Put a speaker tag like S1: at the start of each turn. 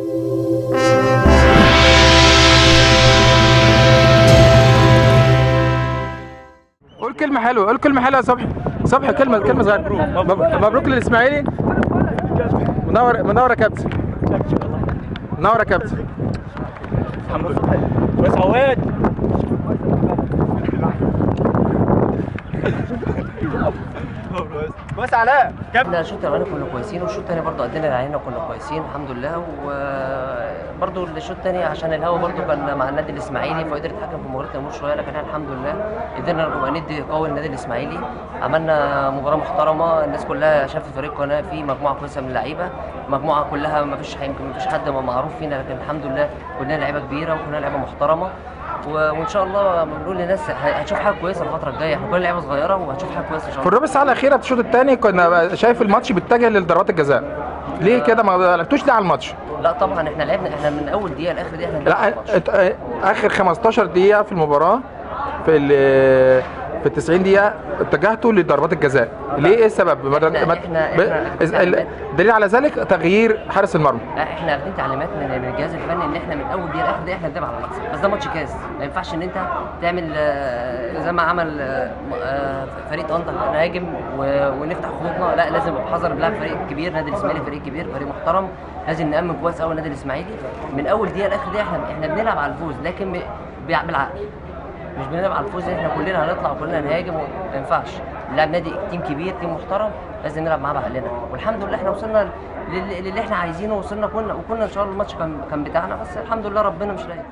S1: قول كلمة حلوة، قول كلمة حلوة يا صبحي. صبحي كلمة صغيرة. مبروك للإسماعيلي. منور يا كابتن. منور يا كابتن.
S2: الحمد لله. كويس عواد. كويس علاء.
S3: احنا الشوط الاولاني كنا كويسين، والشوط الثاني برضه ادينا اللي علينا وكنا كويسين الحمد لله. وبرضه الشوط الثاني عشان الهوا برضه كان مع النادي الاسماعيلي فقدر يتحكم في مباراه الامور شويه، لكن احنا الحمد لله قدرنا نبقى ندي قوي للنادي الاسماعيلي. عملنا مباراه محترمه، الناس كلها شافت فريق قناه فيه مجموعه كويسه من اللعيبه، مجموعه كلها ما فيش حد معروف فينا، لكن الحمد لله كلنا لعيبه كبيره وكلنا لعيبه محترمه. وان شاء الله بنقول للناس هتشوف حاجه كويسه الفتره الجايه، احنا كلنا لعيبه صغيره وهتشوف حاجه كويسه ان شاء الله.
S1: في الربع ساعة الأخيرة في الشوط الثاني كنا شايف الماتش بيتجه لضربات الجزاء. ليه كده ما لعبتوش ليه على الماتش؟
S3: لا طبعا احنا لعبنا، احنا من اول دقيقه لاخر دقيقه احنا
S1: لا اخر 15 دقيقة في المباراة في ال 90 دقيقة اتجهتوا لضربات الجزاء. ليه؟ ايه السبب؟ دليل على ذلك تغيير حارس المرمى.
S3: احنا واخدين تعليمات من الجهاز الفني ان احنا من اول دقيقه لاخر دقيقه احنا بنلعب على المكسب، بس ده ماتش كاس ما ينفعش ان انت تعمل زي ما عمل فريق طنطا نهاجم ونفتح خطوطنا. لا لازم نبقى حذر، بنلعب فريق كبير، نادي الاسماعيلي فريق كبير فريق محترم، لازم نامن كويس قوي النادي الاسماعيلي من اول دقيقه لاخر دقيقه. احنا بنلعب على الفوز لكن بالعقل، مش بنلعب على الفوز. احنا كلنا هنطلع وكلنا هنهاجم، ما ينفعش. بنلعب نادي تيم كبير تيم محترم، لازم نلعب معاه بعقلنا. والحمد لله احنا وصلنا للي احنا عايزينه، وصلنا وكنا ان شاء الله الماتش كان بتاعنا، بس الحمد لله ربنا مش رايد.